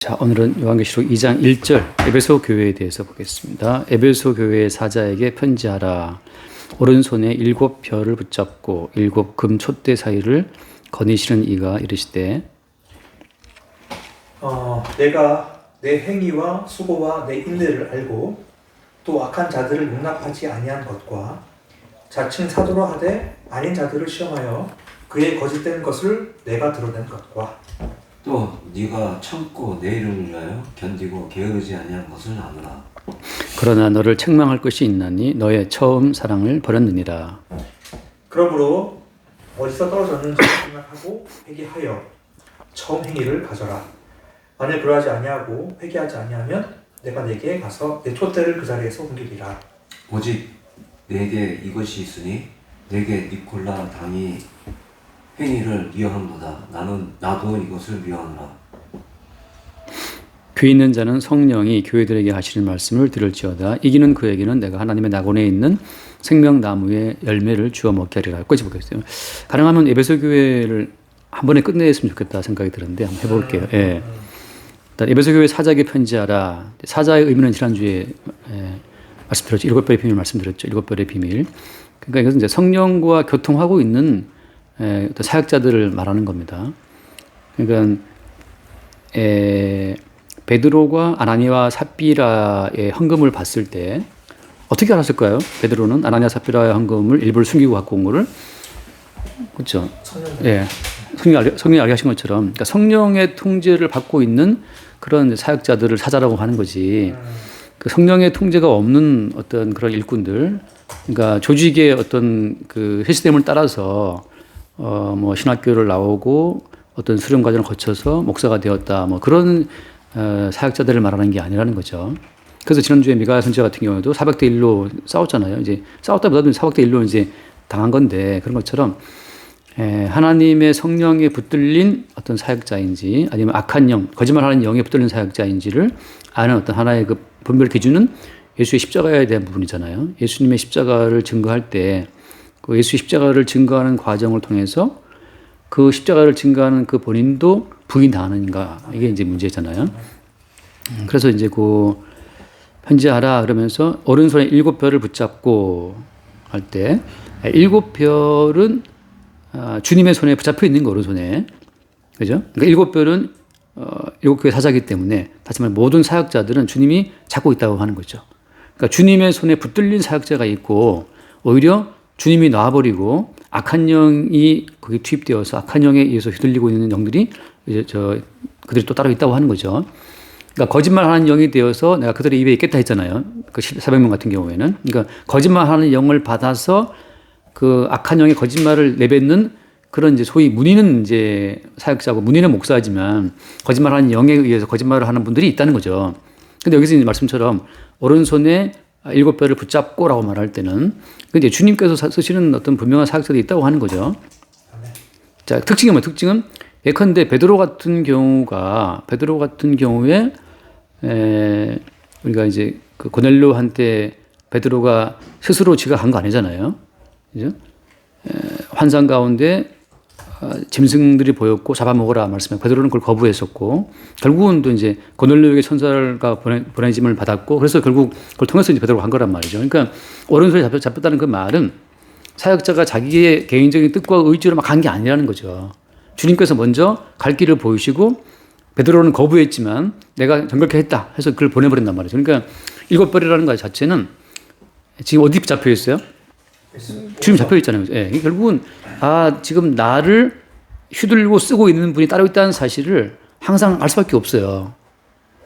자, 오늘은 요한계시록 2장 1절 에베소 교회에 대해서 보겠습니다. 에베소 교회의 사자에게 편지하라. 오른손에 7별을 붙잡고 7금 촛대 사이를 거니시는 이가 이르시되 내가 내 행위와 수고와 내 인내를 알고 또 악한 자들을 용납하지 아니한 것과 자칭 사도로 하되 아닌 자들을 시험하여 그의 거짓된 것을 내가 드러낸 것과 또 네가 참고 내 이름을 위하여 견디고 게으르지 아니한 것을 아노라. 그러나 너를 책망할 것이 있나니 너의 처음 사랑을 버렸느니라. 그러므로 어디서 떨어졌는지 생각하고 회개하여 처음 행위를 가져라. 만일 그러하지 아니하고 회개하지 아니하면 내가 내게 가서 내 촛대를 그 자리에서 옮기리라. 오직 내게 이것이 있으니 내게 니콜라 당이 행위를 미워함보다 나도 이것을 미워하노라. 귀 있는 자는 성령이 교회들에게 하시는 말씀을 들을지어다. 이기는 그에게는 내가 하나님의 낙원에 있는 생명나무의 열매를 주어 먹게 하리라. 여기까지 보겠어요. 가능하면 에베소 교회를 한 번에 끝냈으면 좋겠다 생각이 드는데 한번 해볼게요. 예. 일단 에베소 교회 사자에게 편지하라. 사자의 의미는 지난주에 말씀드렸죠. 7별의 비밀 말씀드렸죠. 7별의 비밀. 그러니까 이것은 이제 성령과 교통하고 있는 어떤 사역자들을 말하는 겁니다. 그러니까 베드로가 아나니아와 삽비라의 헌금을 봤을 때 어떻게 알았을까요? 베드로는 아나니아 삽비라의 헌금을 일부러 숨기고 갖고 온 거를, 그렇죠? 예, 성령이 알게 하신 것처럼, 그러니까 성령의 통제를 받고 있는 그런 사역자들을 사자라고 하는 거지. 그 성령의 통제가 없는 어떤 그런 일꾼들, 그러니까 조직의 어떤 그 시스템을 따라서 뭐 신학교를 나오고 어떤 수련 과정을 거쳐서 목사가 되었다, 뭐 그런 사역자들을 말하는 게 아니라는 거죠. 그래서 지난주에 미가야 선지자 같은 경우에도 400대 1로 싸웠잖아요. 이제 싸웠다보다도 400대 1로 이제 당한 건데, 그런 것처럼 하나님의 성령에 붙들린 어떤 사역자인지 아니면 악한 영, 거짓말하는 영에 붙들린 사역자인지를 아는 어떤 하나의 그 분별 기준은 예수의 십자가에 대한 부분이잖아요. 예수님의 십자가를 증거할 때 그 예수의 십자가를 증거하는 과정을 통해서 그 십자가를 증거하는 그 본인도 부인당하는가, 이게 이제 문제잖아요. 그래서 이제 그 편지하라 그러면서 오른손에 7별을 붙잡고 할 때 7별은 주님의 손에 붙잡혀 있는 거, 오른손에. 그죠? 그러니까 7별은 7교회 사자이기 때문에 다시 말해 모든 사역자들은 주님이 잡고 있다고 하는 거죠. 그러니까 주님의 손에 붙들린 사역자가 있고, 오히려 주님이 놔버리고 악한 영이 거기 투입되어서 악한 영에 의해서 휘둘리고 있는 영들이 이제 그들이 또 따로 있다고 하는 거죠. 그러니까 거짓말하는 영이 되어서 내가 그들의 입에 있겠다 했잖아요. 그 400명 같은 경우에는. 그러니까 거짓말하는 영을 받아서 그 악한 영의 거짓말을 내뱉는 그런 이제 소위 문의는 이제 사역자고 문의는 목사지만 거짓말하는 영에 의해서 거짓말을 하는 분들이 있다는 거죠. 근데 여기서 이제 말씀처럼 오른손에 7별을 붙잡고라고 말할 때는 이제 주님께서 쓰시는 어떤 분명한 사역자들이 있다고 하는 거죠. 자, 특징이 뭐예요? 특징은 예컨대 베드로 같은 경우에 우리가 이제 그 고넬료한테 베드로가 스스로 지가 한 거 아니잖아요. 그죠? 환상 가운데 짐승들이 보였고 잡아먹으라 말씀해 베드로는 그걸 거부했었고, 결국은 또 이제 고넬료에게 천사가 보내짐을 받았고, 그래서 결국 그걸 통해서 이제 베드로가 한 거란 말이죠. 그러니까 오른손에 잡혔다는 그 말은 사역자가 자기의 개인적인 뜻과 의지로 막 간 게 아니라는 거죠. 주님께서 먼저 갈 길을 보이시고 베드로는 거부했지만 내가 정결케 했다 해서 그걸 보내버린단 말이죠. 그러니까 7별이라는 것 자체는 지금 어디 잡혀 있어요? 주님 잡혀 있잖아요. 예, 결국은 지금 나를 휘둘고 쓰고 있는 분이 따로 있다는 사실을 항상 알 수밖에 없어요.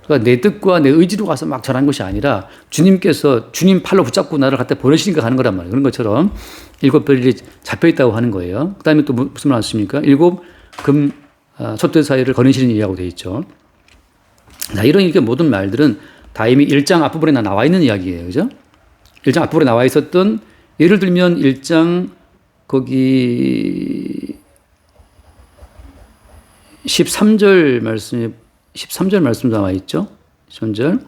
그러니까 내 뜻과 내 의지로 가서 막 전한 것이 아니라 주님께서 주님 팔로 붙잡고 나를 갖다 보내시니까 가는 거란 말이에요. 그런 것처럼 7별이 잡혀 있다고 하는 거예요. 그 다음에 또 무슨 말 하십니까? 7금 촛대 사이를 거니시는 이라고 되어 있죠. 자, 이런 이렇게 모든 말들은 다 이미 1장 앞부분에 나와 있는 이야기예요. 그죠? 1장 앞부분에 나와 있었던, 예를 들면 1장 거기 13절 말씀 나와 있죠. 13절.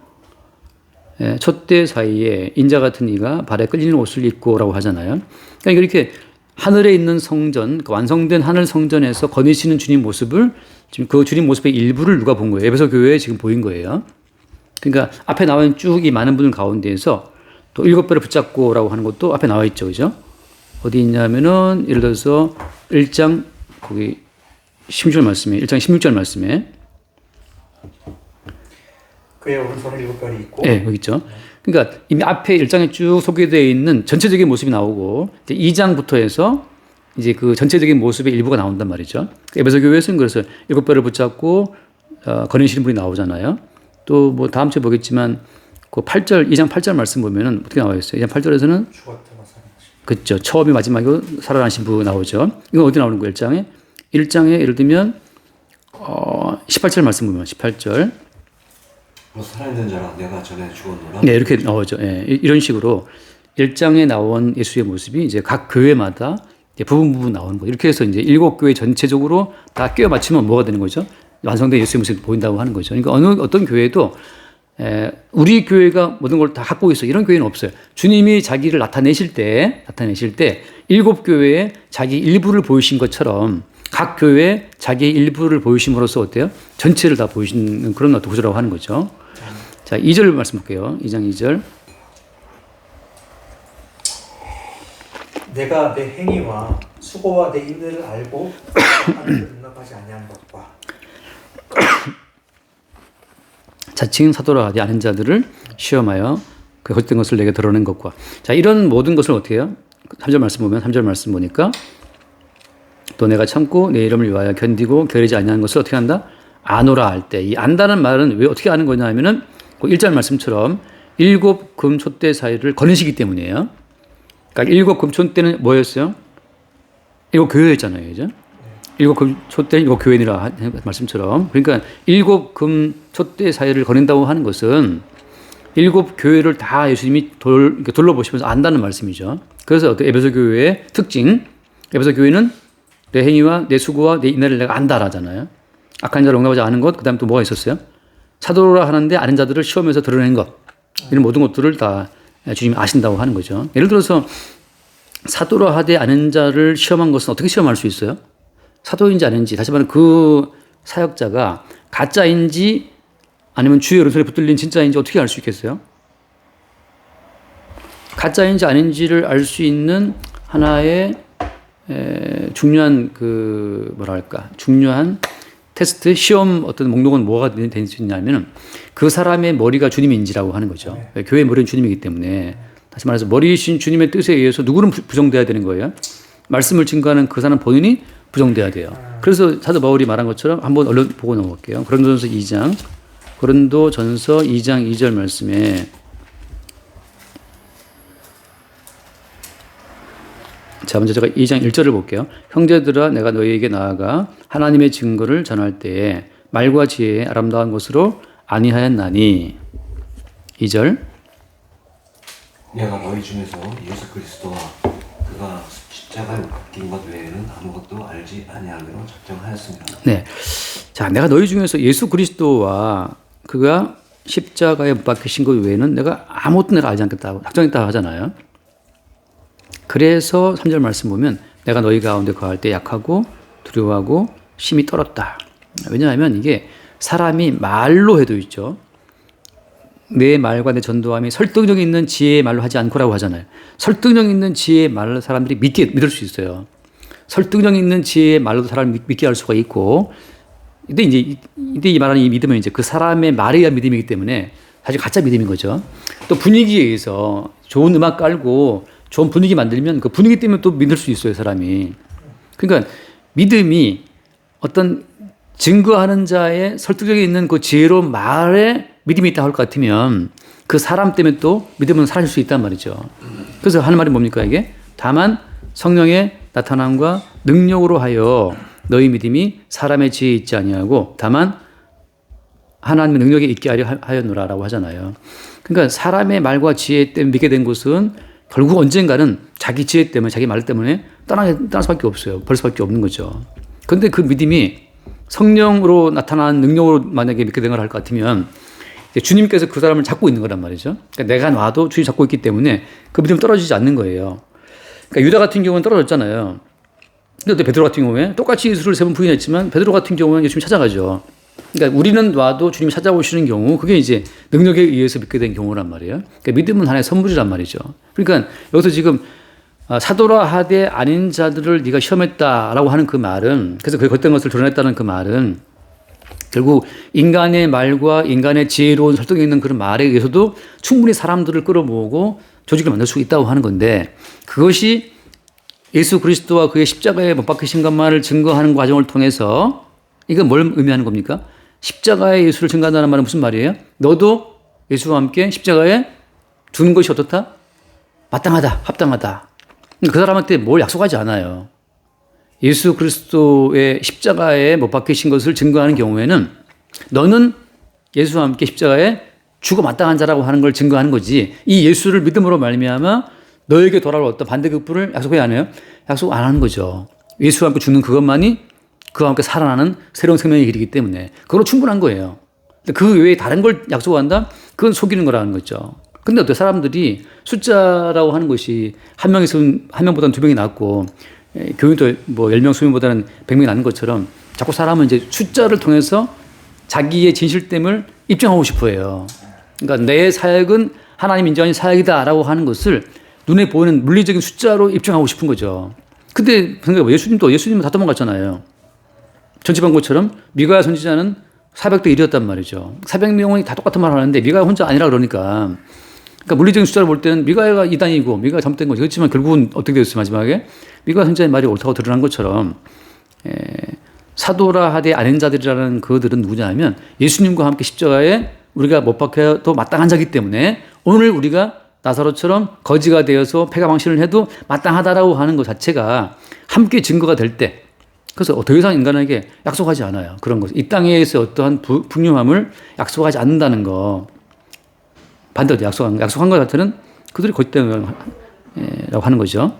촛대 사이에 인자 같은 이가 발에 끌리는 옷을 입고라고 하잖아요. 그러니까 이렇게 하늘에 있는 성전, 그 완성된 하늘 성전에서 거니시는 주님 모습을 지금 그 주님 모습의 일부를 누가 본 거예요? 에베소 교회에 지금 보인 거예요. 그러니까 앞에 나와 있는 쭉 이 많은 분들 가운데에서 또 7배를 붙잡고라고 하는 것도 앞에 나와 있죠. 그죠? 어디 있냐면은 예를 들어서 1장 거기 16절 말씀에 1장 16절 말씀에 그의 오른손에 7별이 있고 네, 여기 있죠. 그러니까 이미 앞에 1장에 쭉 소개되어 있는 전체적인 모습이 나오고 이제 2장부터 해서 이제 그 전체적인 모습의 일부가 나온단 말이죠. 에베소 교회에서는 그래서 7배를 붙잡고 거니시는 분이 나오잖아요. 또 뭐 다음 주에 보겠지만 그 8절 2장 8절 말씀 보면은 어떻게 나와 있어요? 2장 8절에서는 죽었다가 살아나신 그렇죠. 처음이 마지막이고 살아나신 분 나오죠. 이건 어디 나오는 거예요? 1장에? 1장에 예를 들면 18절 말씀 보면 18절 살아있는 자라 내가 전에 죽었노라. 네, 이렇게 나오죠. 예, 이런 식으로 1장에 나온 예수의 모습이 이제 각 교회마다 이제 부분 나오는 거예요. 이렇게 해서 이제 7교회 전체적으로 다 끼워 맞추면 뭐가 되는 거죠? 완성된 예수의 모습이 보인다고 하는 거죠. 그러니까 어떤 교회도 우리 교회가 모든 걸 다 갖고 있어. 이런 교회는 없어요. 주님이 자기를 나타내실 때 7교회에 자기 일부를 보이신 것처럼 각 교회에 자기 일부를 보이심으로써 어때요? 전체를 다 보이시는 그런 어떤 구조라고 하는 거죠. 자, 2절 말씀 볼게요. 2장 2절. 내가 내 행위와 수고와 내 인내를 알고 하나님을 용납하지 아니한 것과 자칭 사도라 하지 않은 자들을 시험하여 그 거짓된 것을 내게 드러낸 것과. 자, 이런 모든 것을 어떻게 해요? 3절 말씀 보면 3절 말씀 보니까 또 내가 참고 내 이름을 위하여 견디고 게으르지 아니하는 것을 어떻게 한다? 아노라 할 때. 이 안다는 말은 왜 어떻게 아는 거냐 하면은 그 1절 말씀처럼 7금 촛대 사이를 거느시기 때문이에요. 그러니까 7금 촛대는 뭐였어요? 7교회였잖아요. 그죠? 7금 촛대는 7교회니라 말씀처럼. 그러니까 7금 촛대 사이를 거닌다고 하는 것은 7교회를 다 예수님이 둘러보시면서 안다는 말씀이죠. 그래서 어떤 에베소 교회의 특징, 에베소 교회는 내 행위와 내 수고와 내 인내를 내가 안다라잖아요. 악한 자를 용납하지 않은 것, 그 다음에 또 뭐가 있었어요? 사도라 하는데 아는 자들을 시험에서 드러낸 것. 이런 모든 것들을 다 주님이 아신다고 하는 거죠. 예를 들어서 사도라 하되 아는 자를 시험한 것은 어떻게 시험할 수 있어요? 사도인지 아닌지, 다시 말하면 그 사역자가 가짜인지 아니면 주의 오른손에 붙들린 진짜인지 어떻게 알 수 있겠어요? 가짜인지 아닌지를 알 수 있는 하나의 중요한 중요한 테스트, 시험 어떤 목록은 뭐가 될 수 있냐면은 그 사람의 머리가 주님인지라고 하는 거죠. 네. 교회의 머리는 주님이기 때문에 다시 말해서 머리이신 주님의 뜻에 의해서 누구는 부정돼야 되는 거예요? 말씀을 증거하는 그 사람 본인이 부정돼야 돼요. 그래서 사도 바울이 말한 것처럼 한번 얼른 보고 넘어갈게요. 고린도전서 2장 2절 말씀에 자, 먼저 제가 2장 1절을 볼게요. 형제들아 내가 너희에게 나아가 하나님의 증거를 전할 때에 말과 지혜에 아름다운 것으로 아니하였나니 2절 내가 너희 중에서 예수 그리스도와 그가 십자가에 못 박힌 것 외에는 아무것도 알지 아니하기로 작정하였습니다. 네, 자 내가 너희 중에서 예수 그리스도와 그가 십자가에 못 박히신 것 외에는 내가 아무것도 내가 알지 않겠다고 작정했다 하잖아요. 그래서 3절 말씀 보면 내가 너희 가운데 거할 때 약하고 두려워하고 심히 떨었다. 왜냐하면 이게 사람이 말로 해도 있죠. 내 말과 내 전도함이 설득력 있는 지혜의 말로 하지 않고라고 하잖아요. 설득력 있는 지혜의 말로 사람들이 믿을 수 있어요. 설득력 있는 지혜의 말로도 사람을 믿게 할 수가 있고, 근데 이 말하는 이 믿음은 이제 그 사람의 말에 의한 믿음이기 때문에 사실 가짜 믿음인 거죠. 또 분위기에 의해서 좋은 음악 깔고 좋은 분위기 만들면 그 분위기 때문에 또 믿을 수 있어요, 사람이. 그러니까 믿음이 어떤 증거하는 자의 설득력이 있는 그 지혜로운 말에 믿음이 있다 할 것 같으면 그 사람 때문에 또 믿음은 사라질 수 있단 말이죠. 그래서 하는 말이 뭡니까 이게? 다만 성령의 나타남과 능력으로 하여 너희 믿음이 사람의 지혜에 있지 아니하고 다만 하나님의 능력에 있게 하려 하였노라라고 하잖아요. 그러니까 사람의 말과 지혜 때문에 믿게 된 것은 결국 언젠가는 자기 지혜 때문에 자기 말 때문에 떠날 수밖에 없어요. 버릴 수밖에 없는 거죠. 그런데 그 믿음이 성령으로 나타난 능력으로 만약에 믿게 된 걸 할 것 같으면 주님께서 그 사람을 잡고 있는 거란 말이죠. 그러니까 내가 놔도 주님이 잡고 있기 때문에 그 믿음이 떨어지지 않는 거예요. 그러니까 유다 같은 경우는 떨어졌잖아요. 근데 베드로 같은 경우에 똑같이 예수를 3번 부인했지만 베드로 같은 경우는 예수님 찾아가죠. 그러니까 우리는 놔도 주님이 찾아오시는 경우 그게 이제 능력에 의해서 믿게 된 경우란 말이에요. 그러니까 믿음은 하나의 선물이란 말이죠. 그러니까 여기서 지금 사도라 하되 아닌 자들을 네가 시험했다라고 하는 그 말은, 그래서 그 겉된 것을 드러냈다는 그 말은 결국 인간의 말과 인간의 지혜로운 설득이 있는 그런 말에 의해서도 충분히 사람들을 끌어모으고 조직을 만들 수 있다고 하는 건데, 그것이 예수 그리스도와 그의 십자가에 못 박히신 것만을 증거하는 과정을 통해서, 이건 뭘 의미하는 겁니까? 십자가에 예수를 증거한다는 말은 무슨 말이에요? 너도 예수와 함께 십자가에 죽는 것이 어떻다? 마땅하다, 합당하다. 그 사람한테 뭘 약속하지 않아요. 예수 그리스도의 십자가에 못 박히신 것을 증거하는 경우에는 너는 예수와 함께 십자가에 죽어 마땅한 자라고 하는 걸 증거하는 거지, 이 예수를 믿음으로 말미암아 너에게 돌아올 어떤 반대급부를 약속해야 하네요. 약속 안 하는 거죠. 예수와 함께 죽는 그것만이 그와 함께 살아나는 새로운 생명의 길이기 때문에 그걸로 충분한 거예요. 그 외에 다른 걸 약속한다? 그건 속이는 거라는 거죠. 근데 어때, 사람들이 숫자라고 하는 것이 한 명보다는 2명이 낫고 교인도 뭐 10명, 20명보다는 100명이 낫는 것처럼 자꾸 사람은 이제 숫자를 통해서 자기의 진실됨을 입증하고 싶어 해요. 그러니까 내 사역은 하나님 인정하는 사역이다라고 하는 것을 눈에 보이는 물리적인 숫자로 입증하고 싶은 거죠. 근데 생각해봐. 예수님은 다 도망갔잖아요. 전치반고처럼 미가야 선지자는 400대 1이었단 말이죠. 400명이 다 똑같은 말을 하는데 미가야 혼자 아니라 그러니까 물리적인 숫자를 볼 때는 미가야가 이단이고 미가야 잘못된 거죠. 그렇지만 결국은 어떻게 되었어요? 마지막에 미가야 선지자의 말이 옳다고 드러난 것처럼 사도라 하되 아닌 자들이라는 그들은 누구냐 하면 예수님과 함께 십자가에 우리가 못 박혀도 마땅한 자이기 때문에 오늘 우리가 나사로처럼 거지가 되어서 폐가망신을 해도 마땅하다라고 하는 것 자체가 함께 증거가 될 때, 그래서 더 이상 인간에게 약속하지 않아요. 그런 것. 이 땅에서 어떠한 풍요함을 약속하지 않는다는 거. 반대로 약속한 것 자체는 그들이 거짓되라고 하는 거죠.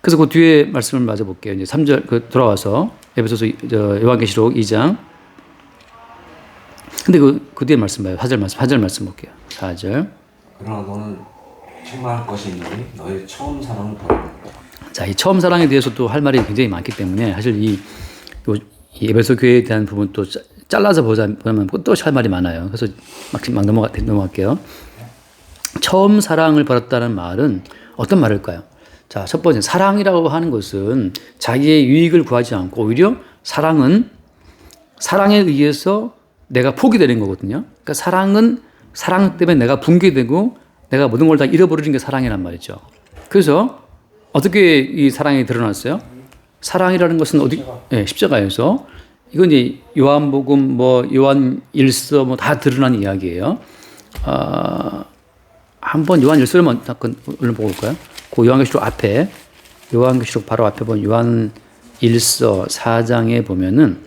그래서 그 뒤에 말씀을 맞아 볼게요. 이제 3절 돌아와서 에베소서 요한계시록 2장. 근데 그 뒤에 말씀 봐요. 4절 말씀 볼게요. 4절. 그러나 너는 책망할 것이 있느니 너의 처음 사랑을 버리라. 자, 이 처음 사랑에 대해서도 할 말이 굉장히 많기 때문에 사실 이 에베소 교회에 대한 부분 또 잘라서 보자면 또 할 말이 많아요. 그래서 막 넘어갈게요. 처음 사랑을 버렸다는 말은 어떤 말일까요? 자, 첫 번째, 사랑이라고 하는 것은 자기의 유익을 구하지 않고 오히려 사랑은 사랑에 의해서 내가 포기되는 거거든요. 그러니까 사랑은 사랑 때문에 내가 붕괴되고 내가 모든 걸 다 잃어버리는 게 사랑이란 말이죠. 그래서 어떻게 이 사랑이 드러났어요? 사랑이라는 것은 어디? 네, 십자가에서. 이건 이제 요한복음, 요한 1서 다 드러난 이야기예요. 한번 요한 1서를 잠깐 얼른 보고 올까요? 그 요한계시록 앞에, 요한계시록 바로 앞에 보면 요한 1서 4장에 보면은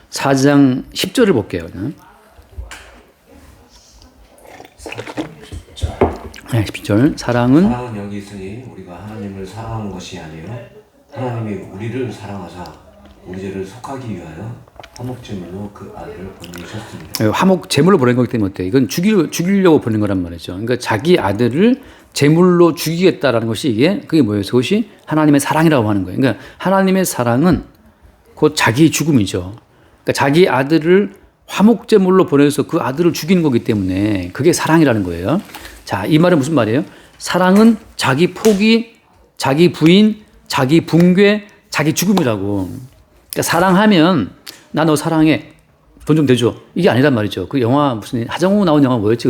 4장 10절을 볼게요. 네, 10절. 사랑은 여기 있으니 우리가 하나님을 사랑하는 것이 아니요 하나님이 우리를 사랑하사 우리 죄를 속하기 위하여 화목제물로 그 아들을 보내셨습니다. 화목 제물로 보낸 거기 때문에 어때요? 이건 죽이려고 보낸 거란 말이죠. 그러니까 자기 아들을 제물로 죽이겠다라는 것이 그게 뭐예요? 그것이 하나님의 사랑이라고 하는 거예요. 그러니까 하나님의 사랑은 곧 자기의 죽음이죠. 그러니까 자기 아들을 화목제물로 보내서 그 아들을 죽이는 거기 때문에 그게 사랑이라는 거예요. 자, 이 말은 무슨 말이에요? 사랑은 자기 포기, 자기 부인, 자기 붕괴, 자기 죽음이라고. 그러니까 사랑하면 나 너 사랑해. 돈 좀 대줘. 이게 아니란 말이죠. 그 영화 무슨 하정우 나온 영화 뭐였지?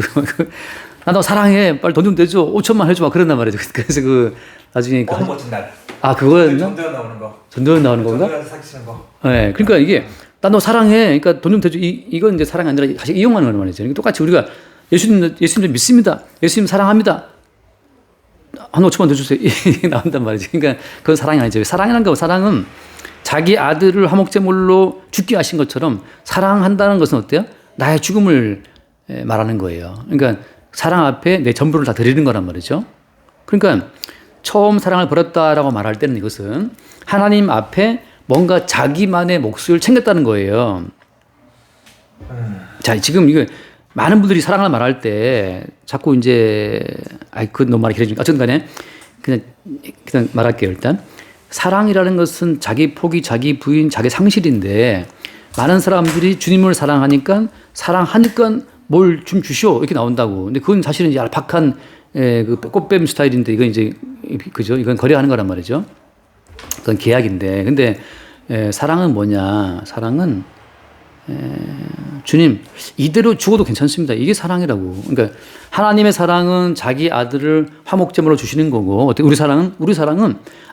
나 너 사랑해. 빨리 돈 좀 대줘. 5천만 해줘. 막 그런단 말이죠. 그래서 나중에 너무 멋진 날. 그거였나? 전도연 나오는 거. 전도연 나오는 건가? 전도연 사귀시는 거. 네. 그러니까 이게 나 너 사랑해. 그러니까 돈 좀 대줘. 이건 이제 사랑이 아니라 사실 이용하는 거란 말이죠. 그러니까 똑같이 우리가 예수님 믿습니다. 예수님 사랑합니다. 한 5천만 더 주세요. 이게 나온단 말이지. 그러니까 그건 사랑이 아니죠. 사랑이란 거, 사랑은 자기 아들을 화목제물로 죽게 하신 것처럼 사랑한다는 것은 어때요? 나의 죽음을 말하는 거예요. 그러니까 사랑 앞에 내 전부를 다 드리는 거란 말이죠. 그러니까 처음 사랑을 버렸다라고 말할 때는 이것은 하나님 앞에 뭔가 자기만의 몫을 챙겼다는 거예요. 자, 지금 이거 많은 분들이 사랑을 말할 때 자꾸 이제 그건 너무 말이 길어지니까 어쨌든 간에 그냥 말할게요. 일단 사랑이라는 것은 자기 포기, 자기 부인, 자기 상실인데 많은 사람들이 주님을 사랑하니까 뭘 좀 주시오 이렇게 나온다고. 근데 그건 사실은 이제 얄팍한 그 꽃뱀 스타일인데 이건 이제 그죠? 이건 거래하는 거란 말이죠. 그건 계약인데. 근데 사랑은 뭐냐? 사랑은 주님 이대로 죽어도 괜찮습니다. 이게 사랑이라고. 그러니까 하나님의 사랑은 자기 아들을 화목제물로 주시는 거고, 어때? 우리 사랑은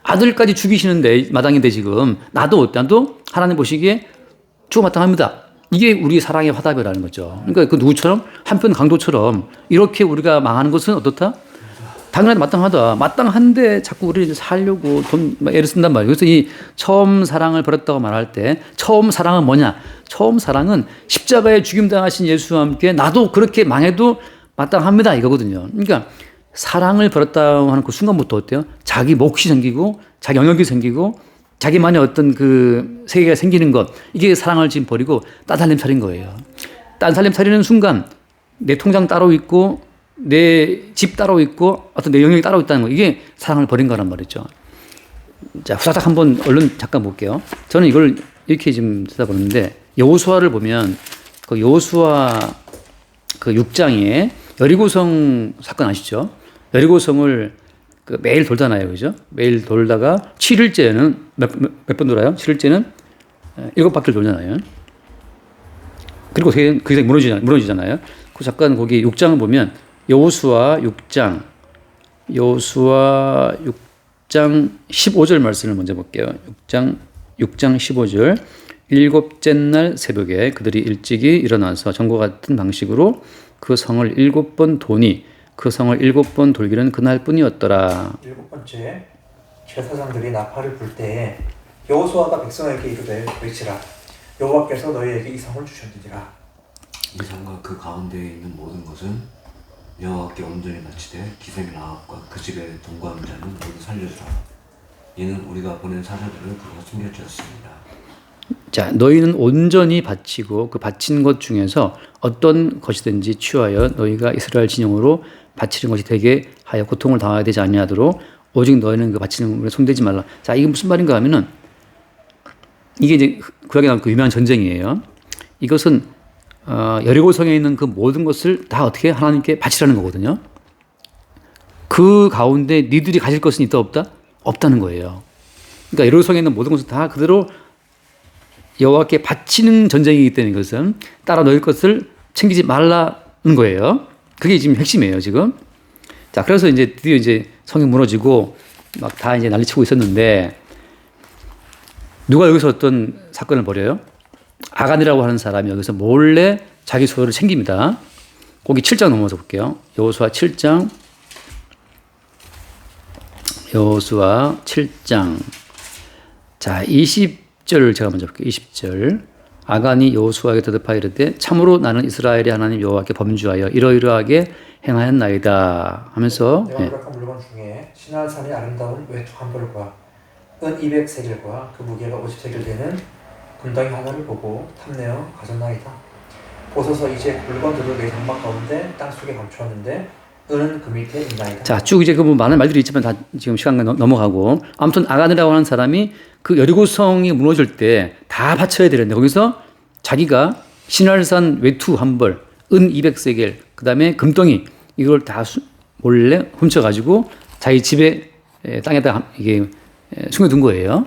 아들까지 죽이시는데 마당인데 지금 나도 하나님 보시기에 죽어 마땅합니다. 이게 우리 사랑의 화답이라는 거죠. 그러니까 그 누구처럼 한편 강도처럼 이렇게 우리가 망하는 것은 어떻다? 당연히 마땅하다. 마땅한데 자꾸 우리를 살려고 돈 애를 쓴단 말이에요. 그래서 이 처음 사랑을 버렸다고 말할 때 처음 사랑은 뭐냐? 처음 사랑은 십자가에 죽임당하신 예수와 함께 나도 그렇게 망해도 마땅합니다 이거거든요. 그러니까 사랑을 버렸다고 하는 그 순간부터 어때요? 자기 몫이 생기고 자기 영역이 생기고 자기만의 어떤 그 세계가 생기는 것, 이게 사랑을 지금 버리고 딴 살림 차린 거예요. 딴 살림 차리는 순간 내 통장 따로 있고 내 집 따로 있고 어떤 내 영역이 따로 있다는 거, 이게 사랑을 버린 거란 말이죠. 자, 후다닥 한번 얼른 잠깐 볼게요. 저는 이걸 이렇게 지금 찾아보는데 여호수아를 보면 그 여호수아 그 6장에 여리고성 사건 아시죠? 여리고성을 그 매일 돌잖아요. 그죠? 매일 돌다가 7일째는 몇 번 돌아요? 7일째는 7바퀴를 돌잖아요. 그리고 그 이상 무너지잖아요. 그 잠깐 거기 6장을 보면 여호수아 6장 15절 말씀을 먼저 볼게요. 6장 15절. 일곱째 날 새벽에 그들이 일찍이 일어나서 전과 같은 방식으로 그 성을 7번 도니 그 성을 7번 돌기는 그날뿐이었더라. 7번째, 제사장들이 나팔을 불 때에 여호수아가 백성에게 이르되 외치라. 여호와께서 너희에게 이 성을 주셨느니라. 이 성과 그 가운데에 있는 모든 것은 여호와께 온전히 바치되 기생의 라합과 그 집에 동거하는 자는 모두 살려주라. 이는 우리가 보낸 사자들을 그가 숨겨주었습니다. 자, 너희는 온전히 바치고 그 바친 것 중에서 어떤 것이든지 취하여 너희가 이스라엘 진영으로 바치는 것이 되게 하여 고통을 당하게 되지 아니하도록 오직 너희는 그 바치는 것에 손대지 말라. 자, 이게 무슨 말인가 하면은 이게 이제 구약에 나온 그 유명한 전쟁이에요. 이것은 여리고성에 있는 그 모든 것을 다 어떻게 하나님께 바치라는 거거든요. 그 가운데 니들이 가질 것은 있다 없다? 없다는 거예요. 그러니까 여리고성에 있는 모든 것을 다 그대로 여호와께 바치는 전쟁이기 때문에 이것은 따라 너희 것을 챙기지 말라는 거예요. 그게 지금 핵심이에요, 지금. 자, 그래서 이제 드디어 이제 성이 무너지고 막 다 이제 난리치고 있었는데 누가 여기서 어떤 사건을 벌여요? 아간이라고 하는 사람이 여기서 몰래 자기 소유를 챙깁니다. 거기 7장 넘어서 볼게요. 여호수아 7장. 자, 20절 제가 먼저 볼게요. 20절. 아간이 여호수아에게 대답하여 이르되 참으로 나는 이스라엘의 하나님 여호와께 범죄하여 이러이러하게 행하였나이다 하면서 내가 노력한 물건 중에 시나산의 아름다운 외투 한 벌과 은 200세겔과 그 무게가 50세겔 되는 금덩이 하나를 보고 탐내어 가졌나이다. 보소서 이제 물건들을 내 장막 가운데 땅속에 감추었는데 은은 그 밑에 있나이다. 자, 쭉 이제 그 많은 말들이 있지만 다 지금 시간이 넘어가고 아무튼 아간이라고 하는 사람이 그 여리고성이 무너질 때 다 바쳐야 되는데 거기서 자기가 신할산 외투 한 벌, 은 200세겔, 그 다음에 금덩이 이걸 다 몰래 훔쳐가지고 자기 집에 땅에다 이게 숨겨둔 거예요.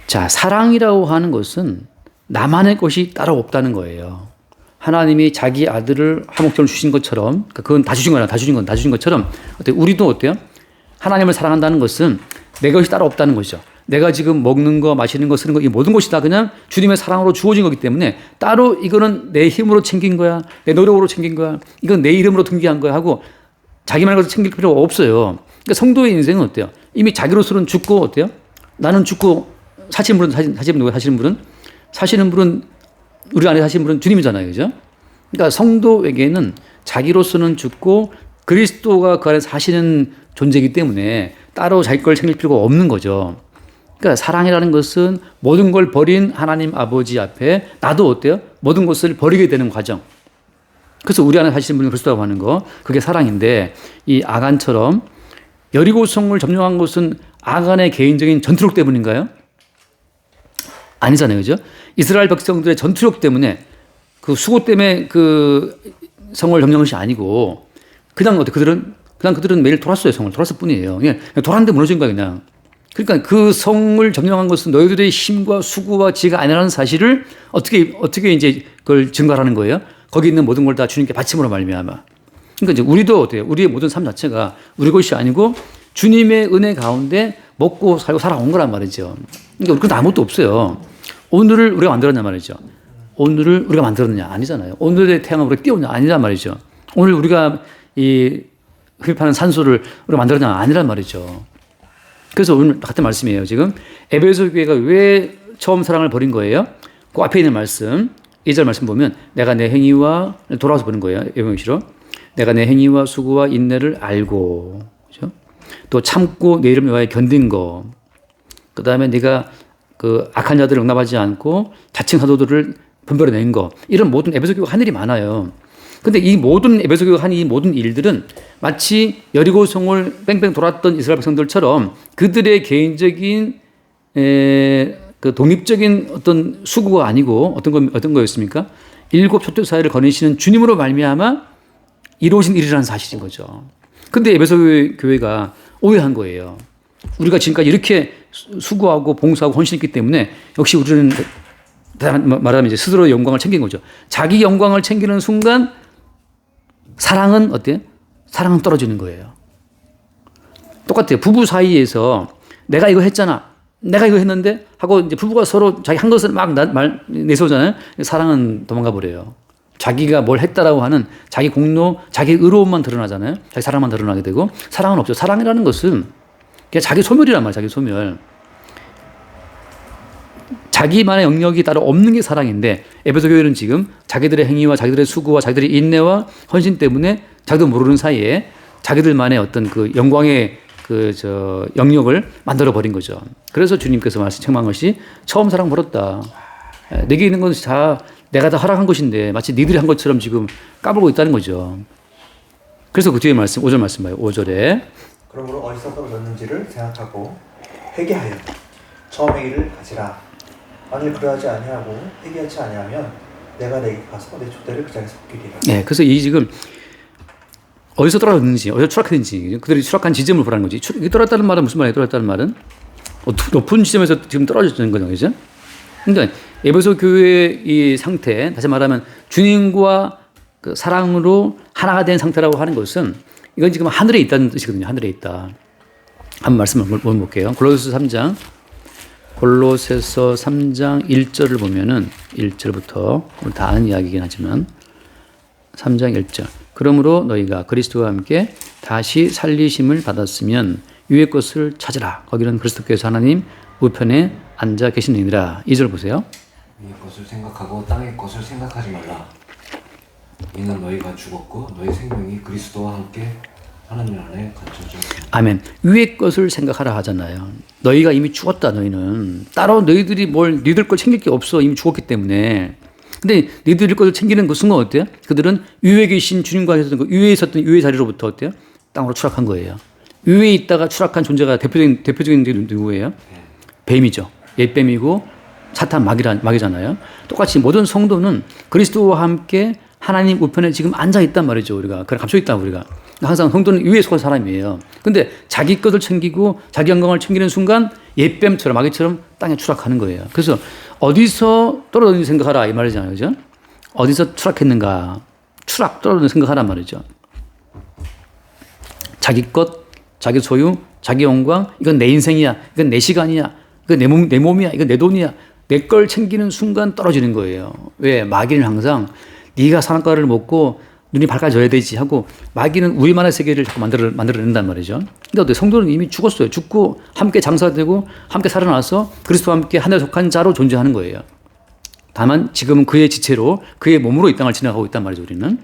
자, 사랑이라고 하는 것은 나만의 것이 따로 없다는 거예요. 하나님이 자기 아들을 화목제물로 주신 것처럼, 그건 다 주신 거야, 다 주신 것처럼, 우리도 어때요? 하나님을 사랑한다는 것은 내 것이 따로 없다는 거죠. 내가 지금 먹는 거, 마시는 거, 쓰는 거, 이 모든 것이 다 그냥 주님의 사랑으로 주어진 거기 때문에 따로 이거는 내 힘으로 챙긴 거야, 내 노력으로 챙긴 거야, 이건 내 이름으로 등기한 거야 하고 자기만의 것을 챙길 필요가 없어요. 그러니까 성도의 인생은 어때요? 이미 자기로서는 죽고 어때요? 나는 죽고 사시는 분은 우리 안에 사시는 분은 주님이잖아요. 그죠? 그러니까 성도에게는 자기로서는 죽고 그리스도가 그 안에 사시는 존재이기 때문에 따로 자기 걸 챙길 필요가 없는 거죠. 그러니까 사랑이라는 것은 모든 걸 버린 하나님 아버지 앞에 나도 어때요? 모든 것을 버리게 되는 과정. 그래서 우리 안에 사시는 분이 그리스도라고 하는 거, 그게 사랑인데, 이 아간처럼 여리고성을 점령한 것은 아간의 개인적인 전투력 때문인가요? 아니잖아요, 그죠? 이스라엘 백성들의 전투력 때문에, 그 수고 때문에 그 성을 점령한 것이 아니고, 그냥 그들은 매일 돌았어요, 성을. 돌았을 뿐이에요. 그냥 돌았는데 무너진 거야, 그냥. 그러니까 그 성을 점령한 것은 너희들의 힘과 수고와 지혜가 아니라는 사실을 어떻게 이제 그걸 증거하는 거예요? 거기 있는 모든 걸 다 주님께 바침으로 말미암아. 그러니까 이제 우리도 어때요? 우리의 모든 삶 자체가 우리 것이 아니고 주님의 은혜 가운데 먹고 살고 살아온 거란 말이죠. 그러니까 우리는 아무것도 없어요. 오늘을 우리가 만들었냐 말이죠. 오늘을 우리가 만들었느냐? 아니잖아요. 오늘의 태양을 우리가 띄웠냐? 아니란 말이죠. 오늘 우리가 이 흡입하는 산소를 우리가 만들었냐? 아니란 말이죠. 그래서 오늘 같은 말씀이에요. 지금 에베소 교회가 왜 처음 사랑을 버린 거예요? 그 앞에 있는 말씀, 2절 말씀 보면 내가 내 행위와 돌아와서 보는 거예요. 에베소로 내가 내 행위와 수고와 인내를 알고, 그렇죠? 또 참고 내 이름 위하여 견딘 거, 그 다음에 네가 그 악한 자들을 용납하지 않고 자칭 사도들을 분별해낸 거, 이런 모든 에베소 교회가 한 일이 많아요. 근데 이 모든 에베소 교회가 한 이 모든 일들은 마치 여리고성을 뺑뺑 돌았던 이스라엘 백성들처럼 그들의 개인적인 그 독립적인 어떤 수고가 아니고 어떤 거였습니까? 일곱 촛대 사이를 거니시는 주님으로 말미암아 이루어진 일이라는 사실인 거죠. 근데 에베소 교회가 오해한 거예요. 우리가 지금까지 이렇게 수고하고 봉사하고 헌신했기 때문에 역시 우리는 말하자면 이제 스스로의 영광을 챙긴 거죠. 자기 영광을 챙기는 순간 사랑은 어때요? 사랑은 떨어지는 거예요. 똑같아요. 부부 사이에서 내가 이거 했잖아. 내가 이거 했는데 하고 이제 부부가 서로 자기 한 것을 막 내세우잖아요. 사랑은 도망가 버려요. 자기가 뭘 했다라고 하는 자기 공로, 자기 의로움만 드러나잖아요. 자기 사랑만 드러나게 되고 사랑은 없죠. 사랑이라는 것은 그냥 자기 소멸이란 말이에요. 자기 소멸. 자기만의 영역이 따로 없는 게 사랑인데 에베소 교회는 지금 자기들의 행위와 자기들의 수고와 자기들의 인내와 헌신 때문에 자기도 모르는 사이에 자기들만의 어떤 그 영광의 영역을 만들어 버린 거죠. 그래서 주님께서 말씀한 것이 처음 사랑 버렸다. 내게 있는 것이 다 내가 다 허락한 것인데 마치 니들이 한 것처럼 지금 까불고 있다는 거죠. 그래서 그 뒤에 말씀 5절 말씀 봐요. 5절에 그러므로 어디서 떨어졌는지를 생각하고 회개하여 처음 행위를 가지라. 만일 그러하지 아니하고 회개하지 아니하면 내가 내게 가서 내 촛대를 그 자리에서 벗기리라. 네, 그래서 이 지금 어디서 떨어졌는지, 어디서 추락했는지, 그들이 추락한 지점을 보라는 거지. 떨어졌다는 말은 무슨 말이에요? 떨어졌다는 말은 높은 지점에서 지금 떨어졌다는 거죠, 그죠? 그러니까 에베소 교회의 이 상태, 다시 말하면 주님과 그 사랑으로 하나가 된 상태라고 하는 것은 이건 지금 하늘에 있다는 뜻이거든요. 하늘에 있다. 한 말씀을 볼게요. 골로새서 3장 1절을 보면은 1절부터 우리 다 아는 이야기이긴 하지만 3장 1절. 그러므로 너희가 그리스도와 함께 다시 살리심을 받았으면 위의 것을 찾으라. 거기는 그리스도께서 하나님 우편에 앉아 계시느니라. 2절 보세요. 위의 것을 생각하고 땅의 것을 생각하지 말라. 이는 너희가 죽었고 너희 생명이 그리스도와 함께 하나님 안에 갇혀져 있습니다. 아멘. 위의 것을 생각하라 하잖아요. 너희가 이미 죽었다. 너희는 따로 너희들이 너희들 걸 챙길 게 없어. 이미 죽었기 때문에. 근데 너희들 것을 챙기는 그 순간 어때요? 그들은 위에 계신 주님과 있었던 그 위에 있었던 위의 자리로부터 어때요? 땅으로 추락한 거예요. 위에 있다가 추락한 존재가 대표적인 게 누구예요? 뱀이죠. 옛뱀이고 사탄 마귀잖아요. 똑같이 모든 성도는 그리스도와 함께 하나님 우편에 지금 앉아 있단 말이죠. 우리가 그래 갇혀 있다 우리가. 항상 성도는 위에 속한 사람이에요. 근데 자기 것을 챙기고 자기 영광을 챙기는 순간 옛뱀처럼 마귀처럼 땅에 추락하는 거예요. 그래서 어디서 떨어졌는지 생각하라 이 말이잖아요. 그죠? 어디서 추락했는가? 떨어졌는지 생각하란 말이죠. 자기 것, 자기 소유, 자기 영광, 이건 내 인생이야. 이건 내 시간이야. 이건 내 몸이야. 이건 내 돈이야. 내 걸 챙기는 순간 떨어지는 거예요. 왜? 마귀는 항상 네가 선악과를 먹고 눈이 밝아져야 되지 하고 마귀는 우리만의 세계를 자꾸 만들어낸단 말이죠. 근데 어때? 성도는 이미 죽었어요. 죽고 함께 장사되고 함께 살아나서 그리스도와 함께 하늘에 속한 자로 존재하는 거예요. 다만 지금은 그의 지체로 그의 몸으로 이 땅을 지나가고 있단 말이죠. 우리는.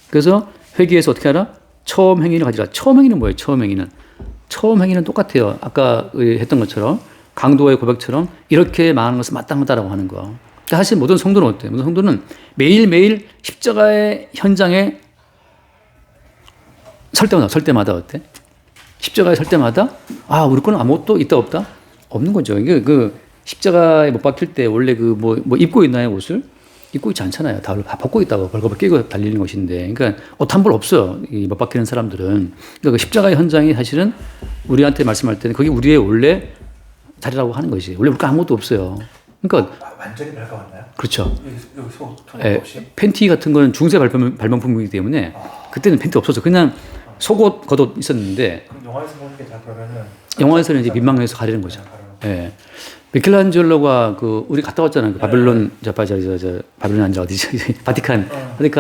그래서 회개에서 어떻게 하라? 처음 행위를 가지라. 처음 행위는 뭐예요? 처음 행위는 똑같아요. 아까 했던 것처럼 강도의 고백처럼 이렇게 말하는 것은 마땅하다라고 하는 거. 사실 모든 성도는 어때요? 모든 성도는 매일매일 십자가의 현장에 설 때마다 어때? 십자가에 설 때마다 아, 우리 거는 아무것도 있다 없다? 없는 거죠. 이게 그 십자가에 못 박힐 때 원래 그 뭐 입고 있나요, 옷을? 입고 있지 않잖아요. 다 벗고 있다고 벌거벗 끼고 달리는 것인데. 그러니까 옷 한 벌 없어요. 이 못 박히는 사람들은. 그러니까 그 십자가의 현장이 사실은 우리한테 말씀할 때는 그게 우리의 원래 자리라고 하는 것이. 원래 우리가 아무것도 없어요. 그러니까 완전히 발가왔나요? 그렇죠. 여기 속 예, 없이? 팬티 같은 거는 중세 발명품이기 때문에 그때는 팬티 없었어. 그냥 속옷, 겉옷 있었는데 그럼 영화에서 보는 게 다 그러면은 영화에서는 이제 민망해서 가리는 거죠. 예. 미켈란젤로가 그 우리 갔다 왔잖아요. 그 바빌론 바빌론 아니라 어디지? 바티칸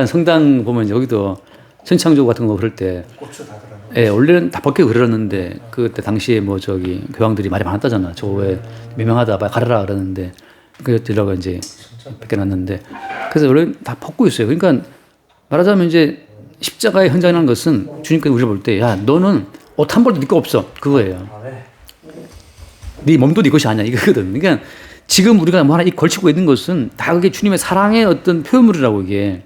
성당 보면 여기도 천창조 같은 거 그럴 때 고추 다 들어가고. 예, 원래는 다 벗겨 그렸는데 그때 당시에 뭐 저기 교황들이 말이 많았다잖아. 저거에 유명하다, 빨리 가려라 그러는데 그 들어가 이제 벗겨놨는데 그래서 원래 다 벗고 있어요. 그러니까 말하자면 이제 십자가의 현장이라는 것은 주님께서 우리를 볼 때 야, 너는 옷 한 벌도 네 거 없어. 그거예요. 아, 네. 네 몸도 네 것이 아니야. 이거거든. 그러니까 지금 우리가 뭐 하나 걸치고 있는 것은 다 그게 주님의 사랑의 어떤 표현물이라고 이게.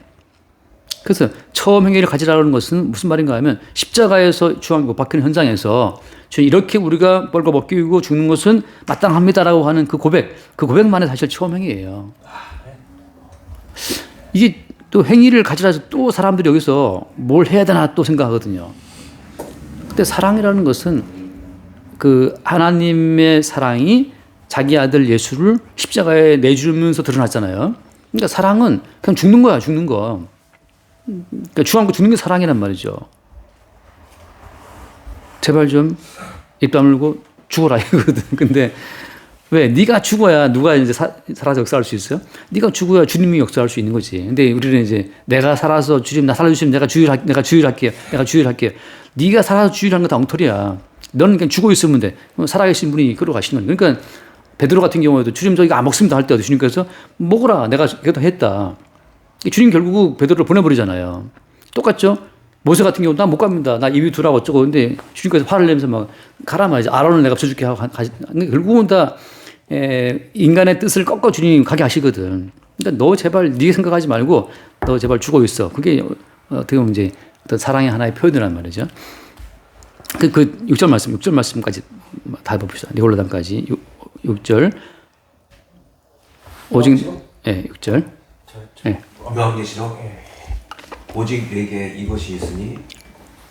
그래서 처음 행위를 가지라는 것은 무슨 말인가 하면 십자가에서 주왕이 못 박히는 현장에서 주님 이렇게 우리가 벌거벗기고 죽는 것은 마땅합니다라고 하는 그 고백만이 사실 처음 행위예요. 이게 또 행위를 가지라 해서 또 사람들이 여기서 뭘 해야 되나 또 생각하거든요. 근데 사랑이라는 것은 그 하나님의 사랑이 자기 아들 예수를 십자가에 내주면서 드러났잖아요. 그러니까 사랑은 그냥 죽는 거야, 죽는 거. 그러니까 주안고 죽는 게 사랑이란 말이죠. 제발 좀 입 다물고 죽어라 이거거든. 근데 왜? 네가 죽어야 누가 이제 살아서 역사할 수 있어요? 네가 죽어야 주님이 역사할 수 있는 거지. 근데 우리는 이제 내가 살아서 주님 나 살아주시면 내가 주일할게요. 네가 살아서 주일하는 거 다 엉터리야. 너는 그냥 죽어 있으면 돼. 살아계신 분이 이끌어 가시는 거니까. 그러니까 베드로 같은 경우에도 주님 저 이거 안 먹습니다 할 때도 주님께서 먹으라. 내가 그래도 했다. 주님 결국 베드로를 보내버리잖아요. 똑같죠? 모세 같은 경우 나 못 갑니다. 나 입이 두라고 어쩌고. 근데 주님께서 화를 내면서 막 가라 말이지. 아론을 내가 쳐줄게 하고 결국은 다 인간의 뜻을 꺾어 주님 가게 하시거든. 그러니까 너 제발 네 생각하지 말고 너 제발 죽어 있어. 그게 어떻게 보면 이제 어떤 사랑의 하나의 표현이란 말이죠. 그 6절 말씀까지 다 봅시다. 니골라당까지 6절. 오직 예, 6절. 예. 요한계시록 오직 내게 이것이 있으니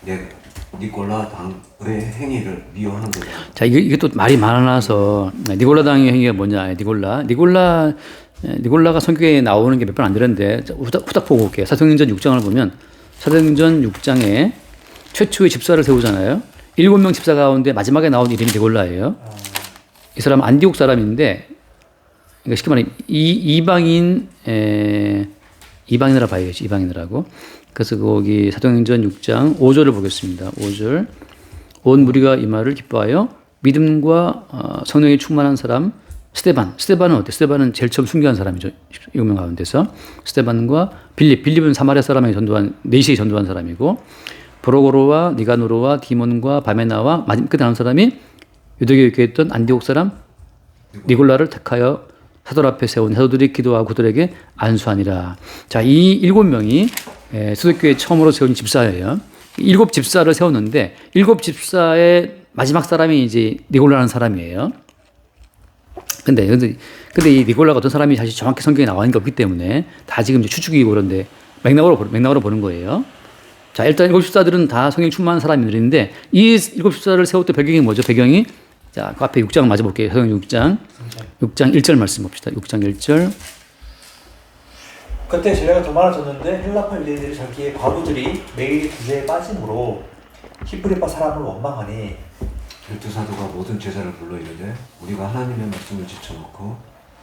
내가 니골라 당의 행위를 미워하는 거다. 자, 이게 또 말이 많아서 니골라 당의 행위가 뭐냐? 니골라가 성경에 나오는 게 몇 번 안 되는데 후딱 보고 올게요. 사도행전 6장을 보면 사도행전 6장에 최초의 집사를 세우잖아요. 7명 집사 가운데 마지막에 나온 이름이 니골라예요. 이 사람은 안디옥 사람인데 그러니까 쉽게 말하면 이방인이라 봐야겠지. 이방인이라고. 그래서 거기 사도행전 6장 5절을 보겠습니다. 5절. 온 무리가 이 말을 기뻐하여 믿음과 성령에 충만한 사람 스데반은 어때? 스데반은 제일 처음 순교한 사람이죠. 7명 가운데서. 스데반과 빌립은 사마리아 사람에게 전도한 네시에 전도한 사람이고 브로고로와 니가노로와 디몬과 바메나와 마지막 끝에 나온 사람이 유대교에 있던 안디옥 사람 니골라를 택하여 사도들 앞에 세운 사도들이 기도하고 그들에게 안수하니라. 자, 이 7명이 수도교회 처음으로 세운 집사예요. 7 집사를 세웠는데 7 집사의 마지막 사람이 이제 니골라라는 사람이에요. 근데 이 니골라가 어떤 사람이 사실 정확히 성경에 나와 있는 게 없기 때문에 다 지금 이제 추측이고 그런데 맥락으로 보는 거예요. 자, 일단 7 집사들은 다 성령 충만한 사람들인데 이 7 집사를 세웠던 배경이 뭐죠? 배경이 자, 그 앞에 6장 맞아 볼게요. 사도행 6장 1절 말씀 봅시다. 6장 1절. 그때 제자가 더 많아졌는데 헬라파 유대인들이 자기의 과부들이 매일 구제에 빠짐으로 히브리파 사람을 원망하니 12사도가 모든 제자를 불러 이르되 우리가 하나님의 말씀을 지쳐놓고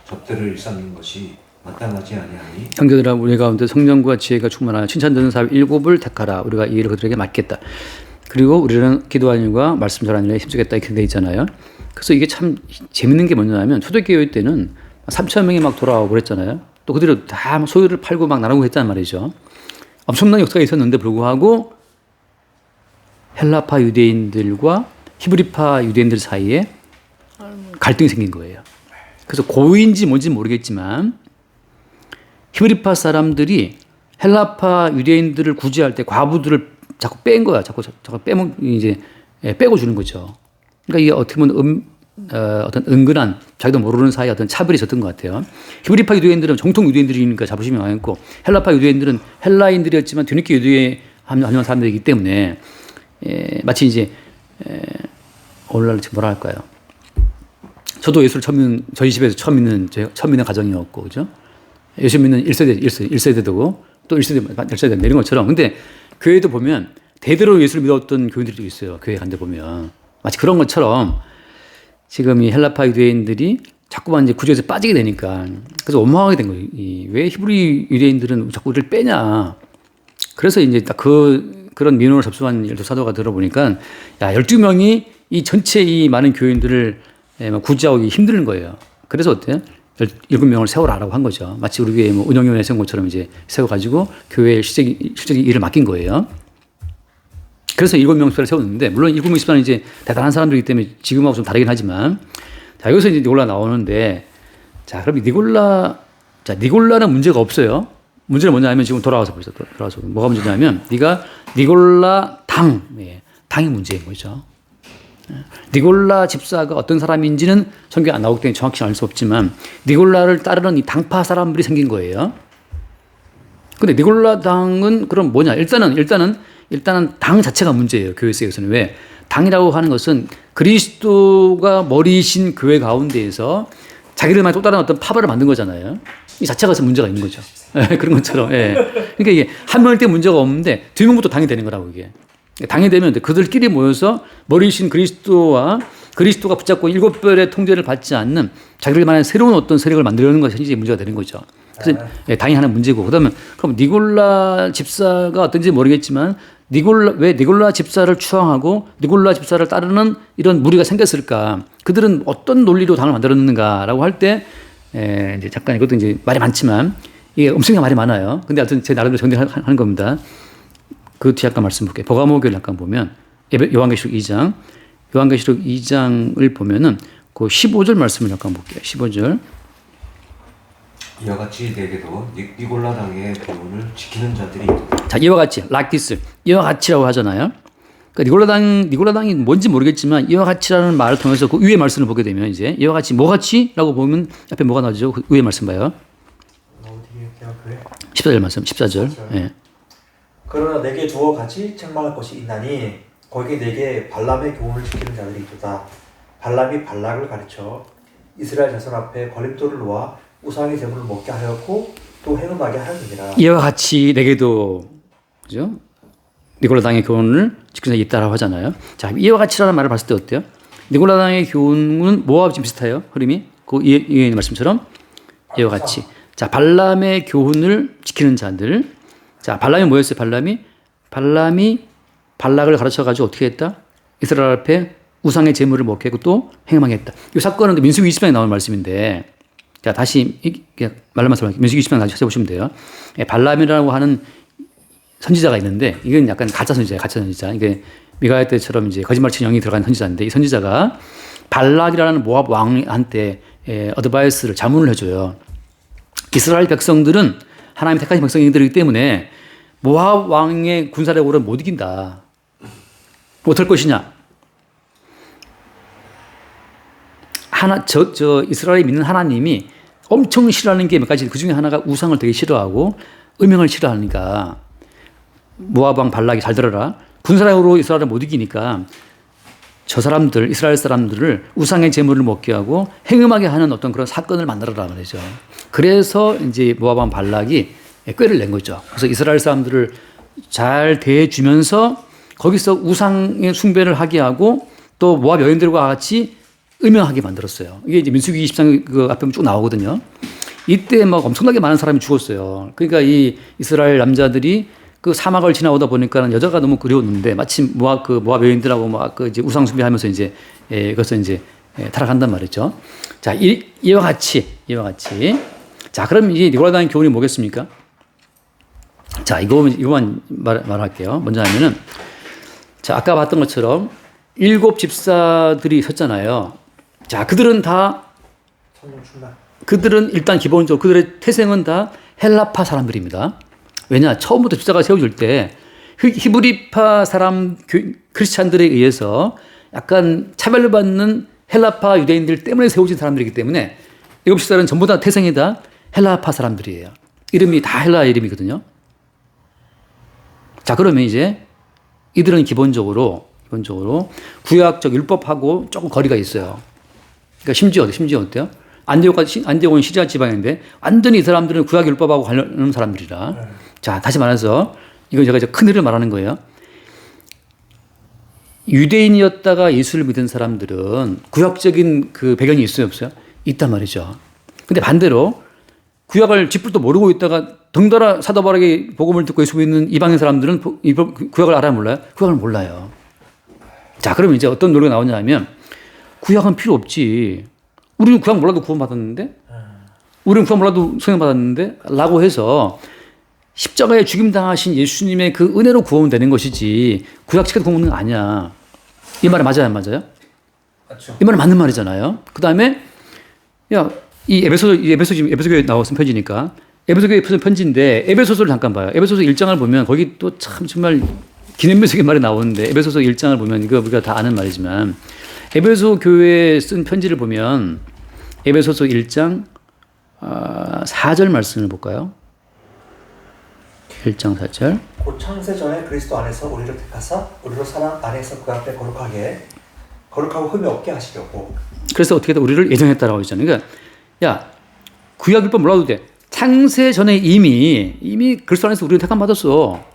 접대를 일삼는 것이 마땅하지 아니하니 형제들아 우리 가운데 성령과 지혜가 충만하여 칭찬되는 사람 7을 택하라. 우리가 이 일을 그들에게 맡겠다. 그리고 우리는 기도하는 일과 말씀 전하는 일에 힘쓰겠다 이렇게 돼 있잖아요. 그래서 이게 참 재밌는 게 뭐냐면 초대교회 때는 3,000명이 막 돌아오고 그랬잖아요. 또 그들이 다 소유를 팔고 막 나누고 했단 말이죠. 엄청난 역사가 있었는데 불구하고 헬라파 유대인들과 히브리파 유대인들 사이에 갈등이 생긴 거예요. 그래서 고의인지 뭔지 모르겠지만 히브리파 사람들이 헬라파 유대인들을 구제할 때 과부들을 자꾸 뺀 거야. 자꾸 빼면 이제 빼고 주는 거죠. 그러니까 이게 어떻게 보면 어떤 은근한 자기도 모르는 사이에 어떤 차별이 있었던 것 같아요. 히브리파 유대인들은 정통 유대인들이니까 자부심이 많았고 헬라파 유대인들은 헬라인들이었지만 뒤늦게 유대에 합류한 사람들이기 때문에 마치 이제 오늘날 지금 뭐라 할까요? 저도 예수를 저희 집에서 처음 믿는 가정이었고, 그죠? 예수 믿는 1세대고 또 1세대 내린 것처럼. 근데 교회도 보면 대대로 예수를 믿었던 교인들도 있어요. 교회 간 데 보면. 마치 그런 것처럼 지금 이 헬라파 유대인들이 자꾸만 이제 구조에서 빠지게 되니까 그래서 원망하게 된 거예요. 왜 히브리 유대인들은 자꾸 우리를 빼냐. 그래서 이제 딱 그런 민원을 접수한 열두 사도가 들어보니까 야, 12명이 이 전체 이 많은 교인들을 구제하기 힘든 거예요. 그래서 어때요? 7명을 세워라라고 한 거죠. 마치 우리 교회 뭐 운영위원회 세운 것처럼 이제 세워가지고 교회에 실제적인 일을 맡긴 거예요. 그래서 7명 집사를 세웠는데, 물론 7명 집사는 이제 대단한 사람들이기 때문에 지금하고 좀 다르긴 하지만, 자, 여기서 이제 니골라 나오는데, 자, 그럼 니골라는 문제가 없어요. 문제는 뭐냐면 지금 돌아와서 보죠. 돌아와서. 뭐가 문제냐면, 니골라 당이 문제인 거죠. 니골라 집사가 어떤 사람인지는 성경에 안 나오기 때문에 정확히 알 수 없지만 니골라를 따르는 이 당파 사람들이 생긴 거예요. 근데 니골라 당은 그럼 뭐냐? 일단은 당 자체가 문제예요. 교회에서는. 왜? 당이라고 하는 것은 그리스도가 머리이신 교회 가운데에서 자기들만의 또 다른 어떤 파벌을 만든 거잖아요. 이 자체가 문제가 있는 거죠. 그런 것처럼. 예. 그러니까 이게 한 명일 때 문제가 없는데 두 명부터 당이 되는 거라고 이게. 당이 되면 그들끼리 모여서 머리이신 그리스도가 붙잡고 7별의 통제를 받지 않는 자기들만의 새로운 어떤 세력을 만들려는 것이 이제 문제가 되는 거죠. 그래서 당이 하나 문제고, 그다음에 그럼 니골라 집사가 어떤지 모르겠지만 왜 니골라 집사를 추앙하고 니골라 집사를 따르는 이런 무리가 생겼을까? 그들은 어떤 논리로 당을 만들었는가라고 할 때 이제 잠깐 이것도 이제 말이 많지만 이게 엄청나게 말이 많아요. 근데 하여튼 제 나름대로 정리하는 겁니다. 그 뒤에 아까 말씀 볼게요. 버가모교를 잠깐 보면 요한계시록 2장을 보면은 그 15절 말씀을 잠깐 볼게요. 15절. 이와 같이 내게도 니골라 당의 교훈을 지키는 자들이 있다. 자, 이와 같이 like this. 이와 같이라고 하잖아요. 그러니까 니골라 당이 뭔지 모르겠지만 이와 같이라는 말을 통해서 그 위의 말씀을 보게 되면 이제 이와 같이 뭐 같이라고 보면 앞에 뭐가 나오죠? 그 위의 말씀 봐요. 14절 말씀. 14절. 예. 그러나 내게 두어 가지 책망할 것이 있나니 거기 내게 발람의 교훈을 지키는 자들이 있도다. 발람이 발락을 가르쳐 이스라엘 자손 앞에 걸림돌을 놓아 우상의 제물을 먹게 하였고 또 행음하게 하였느니라. 이와 같이 내게도, 그죠? 니골라 당의 교훈을 지키는 자들이 있다라고 하잖아요. 자, 이와 같이라는 말을 봤을 때 어때요? 니골라 당의 교훈은 뭐와 좀 비슷해요? 흐름이? 그 위에 말씀처럼 이와 같이. 자, 발람의 교훈을 지키는 자들. 자, 발람이 뭐였어요? 발람이 발락을 가르쳐가지고 어떻게 했다? 이스라엘 앞에 우상의 제물을 먹게 했고 또 행음하게 했다. 이 사건은 민수기 20장에 나온 말씀인데, 자, 다시 말로 말씀할게요. 민수기 20장 다시 찾아보시면 돼요. 발람이라고 하는 선지자가 있는데, 이건 약간 가짜 선지자. 이게 미가야 때처럼 이제 거짓말치는 영이 들어간 선지자인데, 이 선지자가 발락이라는 모압 왕한테 어드바이스를 자문을 해줘요. 이스라엘 백성들은 하나님 택하신 백성이기 때문에 모압 왕의 군사력으로 못 이긴다. 어떨 것이냐? 이스라엘이 믿는 하나님이 엄청 싫어하는 게 몇 가지, 그 중에 하나가 우상을 되게 싫어하고 음행을 싫어하니까 모압 왕 발락이 잘 들어라. 군사력으로 이스라엘을 못 이기니까 이스라엘 사람들을 우상의 제물을 먹게 하고 행음하게 하는 어떤 그런 사건을 만들어라 말이죠. 그래서 이제 모압 왕 발락이 꾀를 낸 거죠. 그래서 이스라엘 사람들을 잘 대해주면서 거기서 우상의 숭배를 하게 하고 또 모압 여인들과 같이 음행하게 만들었어요. 이게 이제 민수기 20장 그 앞에 쭉 나오거든요. 이때 막 엄청나게 많은 사람이 죽었어요. 그러니까 이 이스라엘 남자들이 그 사막을 지나오다 보니까 여자가 너무 그리웠는데 마침 모압 여인들하고 막 그 이제 우상 숭배하면서 이제 그것을 이제 타락한단 말이죠. 자, 이와 같이. 자, 그럼 이 니골라 당의 교훈이 뭐겠습니까? 자, 이거만 말할게요. 먼저 하면은, 자, 아까 봤던 것처럼 7 집사들이 섰잖아요. 자, 그들은 일단 기본적으로 그들의 태생은 다 헬라파 사람들입니다. 왜냐? 처음부터 십자가 세워질 때 히브리파 사람 크리스찬들에 의해서 약간 차별을 받는 헬라파 유대인들 때문에 세워진 사람들이기 때문에 일곱 식사는 전부 다 태생이 다 헬라파 사람들이에요. 이름이 다 헬라 이름이거든요. 자, 그러면 이제 이들은 기본적으로 구약적 율법하고 조금 거리가 있어요. 그러니까 심지어 어때요? 안디옥은 시리아 지방인데 완전히 이 사람들은 구약 율법하고 관련없는 사람들이라. 자, 다시 말해서 이건 제가 이제 큰 흐름을 말하는 거예요. 유대인이었다가 예수를 믿은 사람들은 구약적인 그 배경이 있어요, 없어요? 있단 말이죠. 근데 반대로 구약을 쥐뿔도 모르고 있다가 덩달아 사도바락의 복음을 듣고 예수 믿는 이방인 사람들은 구약을 알아요, 몰라요? 구약을 몰라요. 자, 그러면 이제 어떤 노래가 나오냐 하면 구약은 필요 없지. 우리는 구약 몰라도 구원받았는데? 우리는 구약 몰라도 성령 받았는데? 라고 해서 십자가에 죽임당하신 예수님의 그 은혜로 구원되는 것이지 구약 지켜도 구원은 거 아니야. 이 말이 맞아요, 안 맞아요? 맞죠. 이 말은 맞는 말이잖아요. 그 다음에 이 에베소교에 나왔은 편지니까 에베소교의 편지인데 에베소서를 잠깐 봐요. 에베소서 1장을 보면 거기 또 참 정말 기념비적인 말이 나오는데 에베소서 1장을 보면 이거 우리가 다 아는 말이지만 에베소 교회에 쓴 편지를 보면 에베소서 1장 4절 말씀을 볼까요? 1장 4절. 곧 창세 전에 그리스도 안에서 우리를 택하사 우리로 사랑 안에서 그 앞에 거룩하고 흠이 없게 하시려고. 그래서 어떻게든 우리를 예정했다라고 했잖아요. 그러니까 구약 율법 몰라도 돼. 창세 전에 이미 그리스도 안에서 우리를 택함 받았어.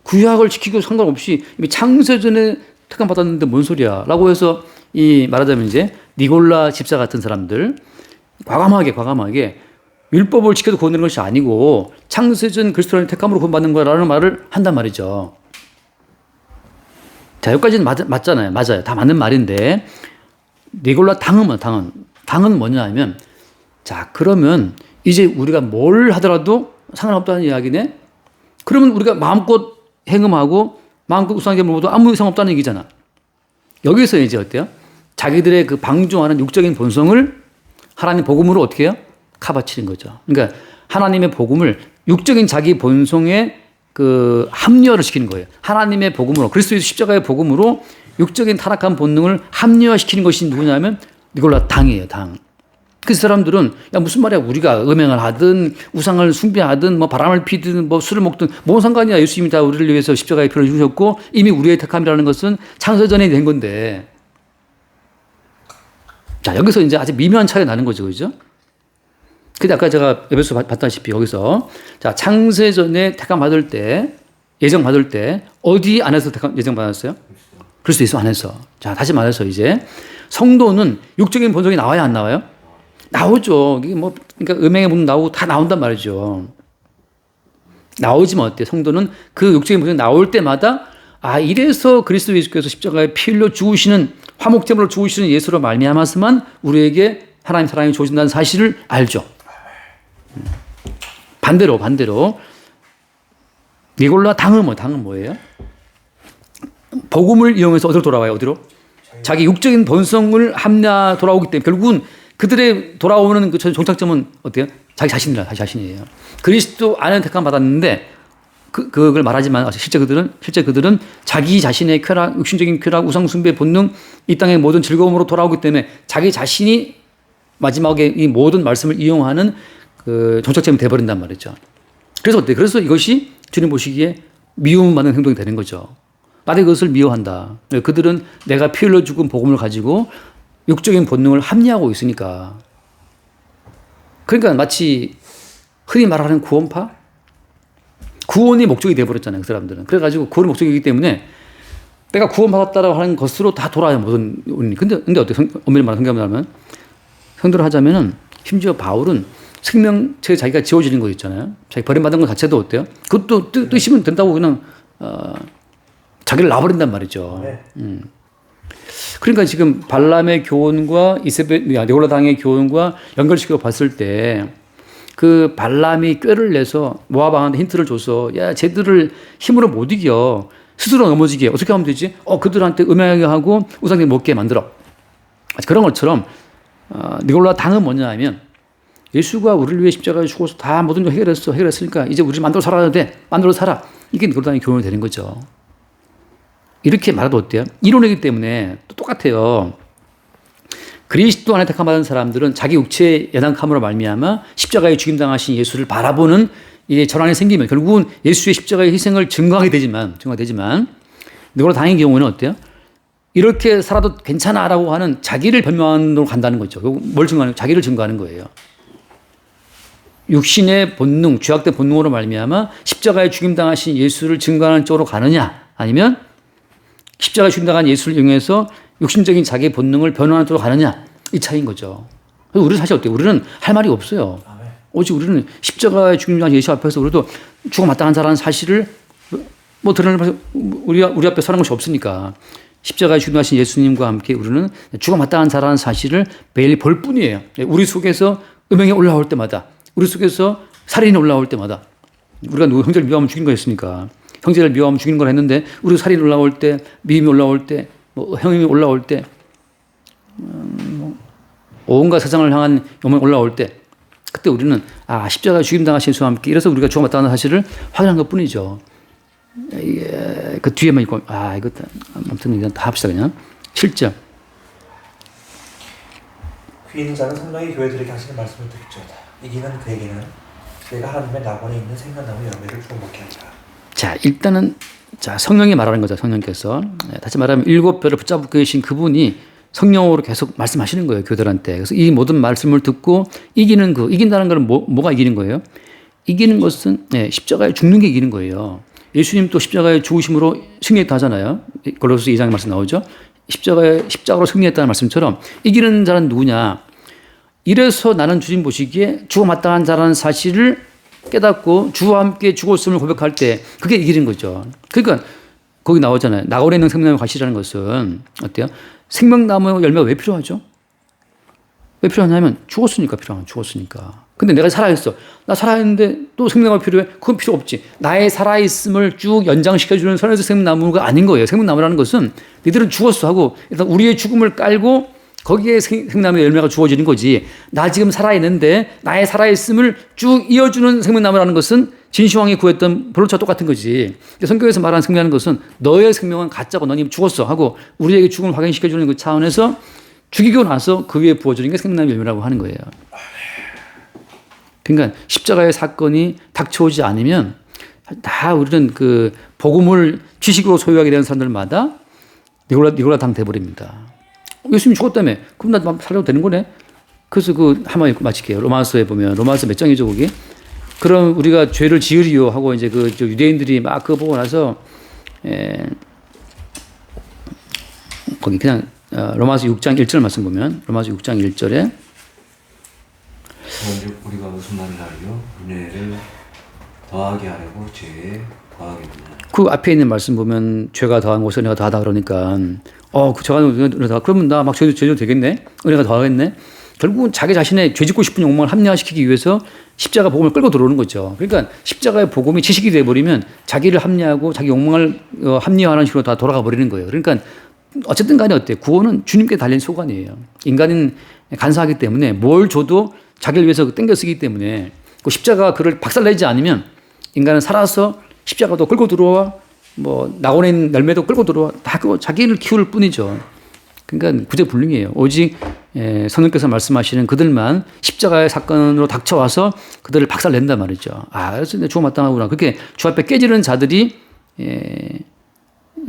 구약을 지키고 상관없이 이미 창세 전에 택함 받았는데 뭔 소리야? 라고 해서 말하자면 이제 니골라 집사 같은 사람들 과감하게 율법을 지켜도 구원되는 것이 아니고 창세전 그리스도를 택함으로 구원받는 거라는 말을 한단 말이죠. 자, 여기까지는 맞잖아요. 맞아요. 다 맞는 말인데 니골라 당은 뭐냐 하면 자, 그러면 이제 우리가 뭘 하더라도 상관없다는 이야기네? 그러면 우리가 마음껏 행음하고 마음껏 우상에게 물어도 아무 이상 없다는 얘기잖아. 여기서 이제 어때요? 자기들의 그 방종하는 육적인 본성을 하나님 복음으로 어떻게 해요? 카바치는 거죠. 그러니까 하나님의 복음을 육적인 자기 본성에 그 합리화를 시키는 거예요. 하나님의 복음으로 그리스도의 십자가의 복음으로 육적인 타락한 본능을 합리화시키는 것이 누구냐면 니골라 당이에요. 당. 그 사람들은 무슨 말이야? 우리가 음행을 하든 우상을 숭배하든 뭐 바람을 피든 뭐 술을 먹든 뭔 상관이야? 예수님이 다 우리를 위해서 십자가의 피를 주셨고 이미 우리의 택함이라는 것은 창세전에 된 건데. 자, 여기서 이제 아주 미묘한 차이가 나는 거죠. 그죠? 근데 아까 제가 에베소 봤다시피 여기서 자, 창세전에 택함 받을 때 예정 받을 때 어디 안에서 예정 받았어요? 그리스도 예수 안에서. 자, 다시 말해서 이제 성도는 육적인 본성이 나와야 안 나와요? 나오죠. 이게 그러니까 음행의 본능 나오고 다 나온단 말이죠. 나오지만 어때? 성도는 그 육적인 본성이 나올 때마다 이래서 그리스도 예수께서 십자가에 피 흘려 죽으시는 화목제물로 죽으시는 예수로 말미암아서만 우리에게 하나님 사랑이 주어진다는 사실을 알죠. 반대로 니골라 당은 뭐예요? 복음을 이용해서 어디로 돌아와요? 어디로? 자기 육적인 본성을 합리화 돌아오기 때문에 결국은 그들의 돌아오는 그 종착점은 어때요? 자기 자신이에요. 그리스도 안에 택함 받았는데 그걸 말하지만 실제 그들은 자기 자신의 쾌락, 육신적인 쾌락, 우상 숭배 본능, 이 땅의 모든 즐거움으로 돌아오기 때문에 자기 자신이 마지막에 이 모든 말씀을 이용하는 그 종착점이 돼버린단 말이죠. 그래서 어때? 그래서 이것이 주님 보시기에 미움받는 행동이 되는 거죠. 나도 그것을 미워한다. 그들은 내가 피 흘려 죽은 복음을 가지고 육적인 본능을 합리화하고 있으니까. 그러니까 마치 흔히 말하는 구원파? 구원이 목적이 돼버렸잖아요. 그 사람들은. 그래가지고 구원이 목적이기 때문에 내가 구원받았다라고 하는 것으로 다 돌아요. 모든 우리는. 근데 어떻게 엄밀히 말하면 성경을 성도를 하자면은 심지어 바울은 생명체 자기가 지워지는 거 있잖아요. 자기 버림받은 것 자체도 어때요? 그것도 뜻이면 된다고 그냥 자기를 놔버린단 말이죠. 네. 그러니까 지금 발람의 교훈과 니골라 당의 교훈과 연결시켜 봤을 때 그 발람이 꾀를 내서 모압 왕한테 힌트를 줘서 야, 쟤들을 힘으로 못 이겨. 스스로 넘어지게 어떻게 하면 되지? 그들한테 음행하게 하고 우상들 먹게 만들어. 그런 것처럼 니골라 당은 뭐냐 하면 예수가 우리를 위해 십자가에 죽어서 다 모든 걸 해결했으니까 이제 우리 만들어 살아야 돼. 만들어 살아. 이게 니고라당의 교훈이 되는 거죠. 이렇게 말해도 어때요? 이론이기 때문에 또 똑같아요. 그리스도 안에 택함받은 사람들은 자기 육체의 연약함으로 말미암아 십자가에 죽임당하신 예수를 바라보는 이 전환이 생기면 결국은 예수의 십자가의 희생을 증거하게 되지만 니고라당의 경우는 어때요? 이렇게 살아도 괜찮아라고 하는 자기를 변명하는 데로 간다는 거죠. 뭘 증거하는? 자기를 증거하는 거예요. 육신의 본능, 죄악된 본능으로 말미암아 십자가에 죽임당하신 예수를 증거하는 쪽으로 가느냐, 아니면 십자가에 죽임당한 예수를 이용해서 육신적인 자기의 본능을 변호하는 쪽으로 가느냐, 이 차이인 거죠. 그래서 우리는 사실 어때요? 우리는 할 말이 없어요. 오직 우리는 십자가에 죽임당한 예수 앞에서 우리도 죽어 마땅한 자라는 사실을 뭐 드러내면서 우리 앞에 서는 것이 없으니까 십자가에 죽임하신 예수님과 함께 우리는 죽어 마땅한 자라는 사실을 매일 볼 뿐이에요. 우리 속에서 음행이 올라올 때마다, 우리 속에서 살인이 올라올 때마다, 우리가 누구 형제를 미워하면 죽인 거였습니까? 형제를 미워하면 죽이는 걸 했는데, 우리 살인이 올라올 때, 미움이 올라올 때, 뭐 형이 올라올 때, 온갖 세상을 향한 욕망이 올라올 때, 그때 우리는 십자가에 죽임당하신 예수와 함께 이래서 우리가 죽어 마땅한 사실을 확인한 것 뿐이죠. 그 뒤에만 있고, 이거 아무튼 그냥 다 합시다, 그냥. 7절. 귀 있는 자는 성령이 교회들에게 하시는 말씀을 듣지어다. 이기는 그에게는 내가 하나님의 낙원에 있는 생명나무 열매를 주어 먹게 하리라. 자, 일단은 성령이 말하는 거죠. 성령께서. 다시 말하면 7별을 붙잡고 계신 그분이 성령으로 계속 말씀하시는 거예요. 교회들한테. 그래서 이 모든 말씀을 듣고 이긴다는 건 뭐가 이기는 거예요? 이기는 것은 십자가에 죽는 게 이기는 거예요. 예수님 또 십자가에 죽으심으로 승리했다 하잖아요. 골로새 2장에 말씀 나오죠. 십자가로 승리했다는 말씀처럼 이기는 자는 누구냐? 이래서 나는 주님 보시기에 죽어 마땅한 자라는 사실을 깨닫고 주와 함께 죽었음을 고백할 때 그게 이기는 거죠. 그러니까 거기 나오잖아요. 낙원에 있는 생명나무 가시라는 것은 어때요? 생명나무 열매가 왜 필요하죠? 왜 필요하냐면 죽었으니까. 근데 내가 살아있어. 나 살아있는데 또 생명나무가 필요해? 그건 필요 없지. 나의 살아있음을 쭉 연장시켜주는 선에서 생명나무가 아닌 거예요. 생명나무라는 것은 너희들은 죽었어 하고 일단 우리의 죽음을 깔고 거기에 생명나무의 열매가 주어지는 거지. 나 지금 살아있는데 나의 살아있음을 쭉 이어주는 생명나무라는 것은 진시황이 구했던 보로차와 똑같은 거지. 성경에서 말하는 생명이라는 것은 너의 생명은 가짜고 너는 이미 죽었어 하고 우리에게 죽음을 확인시켜주는 그 차원에서 죽이고 나서 그 위에 부어주는 게 생명나무의 열매라고 하는 거예요. 그러니까 십자가의 사건이 닥쳐오지 않으면 다 우리는 그 복음을 지식으로 소유하게 되는 사람들마다 니골라당 돼버립니다. 예수님이 죽었다며. 그럼 나 살아도 되는 거네. 그래서 한번 읽고 마칠게요. 로마서에 보면 로마서 몇 장이죠 거기? 그럼 우리가 죄를 지으리요 하고 이제 유대인들이 막 그거 보고 나서 거기 그냥 로마서 6장 1절 말씀 보면 로마서 6장 1절에 우리가 무슨 말을 하리요? 은혜를 더하게 하려고 죄에 더하게 되냐. 그 앞에 있는 말씀 보면 죄가 더한 것을 은혜가 더하다 그러니까 죄가 은혜가 그러면 나 막 죄도 되겠네? 은혜가 더하겠네? 결국은 자기 자신의 죄 짓고 싶은 욕망을 합리화시키기 위해서 십자가 복음을 끌고 들어오는 거죠. 그러니까 십자가의 복음이 지식이 돼버리면 자기를 합리화하고 자기 욕망을 합리화하는 식으로 다 돌아가 버리는 거예요. 그러니까 어쨌든 간에 어때요? 구원은 주님께 달린 소관이에요. 인간은 간사하기 때문에 뭘 줘도 자기를 위해서 땡겨 쓰기 때문에 그 십자가가 그를 박살내지 않으면 인간은 살아서 십자가도 끌고 들어와 낙원에 있는 열매도 끌고 들어와 다 그거 자기를 키울 뿐이죠. 그러니까 구제불능이에요. 오직 성령께서 말씀하시는 그들만 십자가의 사건으로 닥쳐와서 그들을 박살낸단 말이죠. 그래서 내 주어 마땅하구나. 그렇게 주 앞에 깨지는 자들이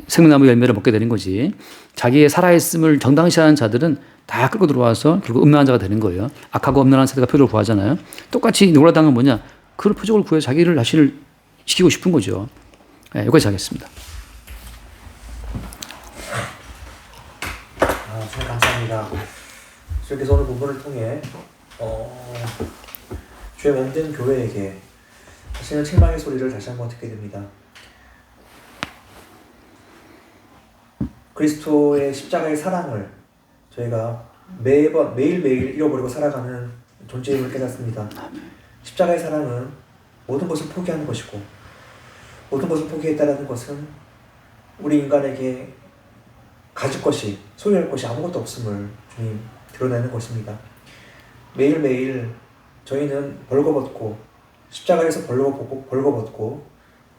생명나무 열매를 먹게 되는 거지. 자기의 살아있음을 정당시하는 자들은 다 끌고 들어와서 결국 음란한 자가 되는 거예요. 악하고 음란한 세대가 표적을 구하잖아요. 똑같이 노라당은 뭐냐? 그 표적을 구해 자기를 자신을 지키고 싶은 거죠. 여기까지 하겠습니다. 주님 감사합니다. 주님께서 오늘 본문을 통해 주의 몸된 교회에게 하시는 책망의 소리를 다시 한번 듣게 됩니다. 그리스도의 십자가의 사랑을 저희가 매일매일 잃어버리고 살아가는 존재임을 깨닫습니다. 십자가의 사랑은 모든 것을 포기하는 것이고 모든 것을 포기했다는 것은 우리 인간에게 가질 것이, 소유할 것이 아무것도 없음을 주님 드러내는 것입니다. 매일매일 저희는 벌거벗고 십자가에서 벌거벗고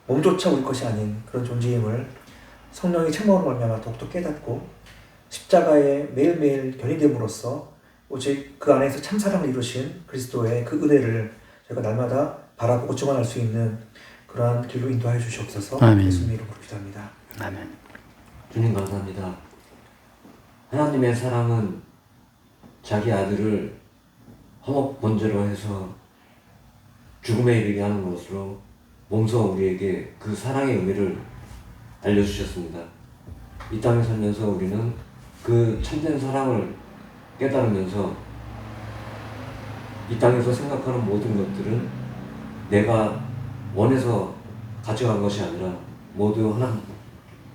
몸조차 우리 것이 아닌 그런 존재임을 성령이 책망으로 말미암아 더욱더 깨닫고 십자가에 매일매일 견인됨으로써 오직 그 안에서 참사랑을 이루신 그리스도의 그 은혜를 저희가 날마다 바라보고 증언할 수 있는 그러한 길로 인도하여 주시옵소서. 아멘. 예수님 이름으로 기도합니다. 아멘. 주님 감사합니다. 하나님의 사랑은 자기 아들을 화목 번제로 해서 죽음에 이르게 하는 것으로 몸소 우리에게 그 사랑의 의미를 알려주셨습니다. 이 땅에 살면서 우리는 그 참된 사랑을 깨달으면서 이 땅에서 생각하는 모든 것들은 내가 원해서 가져간 것이 아니라 모두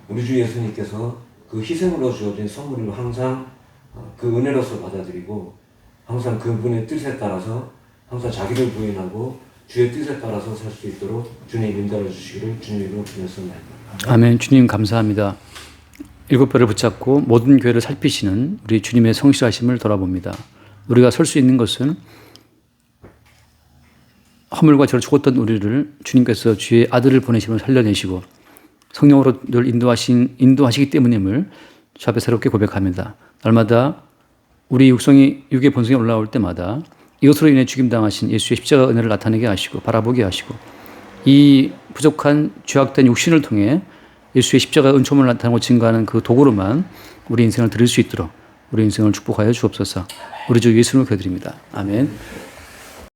우리 주 예수님께서 그 희생으로 주어진 선물을 항상 그 은혜로서 받아들이고 항상 그분의 뜻에 따라서 항상 자기를 부인하고 주의 뜻에 따라서 살 수 있도록 주님 인도해 주시기를 주님으로 부탁드립니다. 아멘. 주님 감사합니다. 일곱 뼈를 붙잡고 모든 교회를 살피시는 우리 주님의 성실하심을 돌아봅니다. 우리가 설 수 있는 것은 허물과 죄로 죽었던 우리를 주님께서 주의 아들을 보내심을 살려내시고 성령으로 늘 인도하시기 때문임을 주 앞에 새롭게 고백합니다. 날마다 우리 육의 본성이 올라올 때마다 이것으로 인해 죽임당하신 예수의 십자가 은혜를 나타내게 하시고 바라보게 하시고 이 부족한 죄악된 육신을 통해 예수의 십자가 은총을 나타내고 증거하는 그 도구로만 우리 인생을 드릴 수 있도록 우리 인생을 축복하여 주옵소서. 우리 주 예수님을 기도드립니다. 아멘.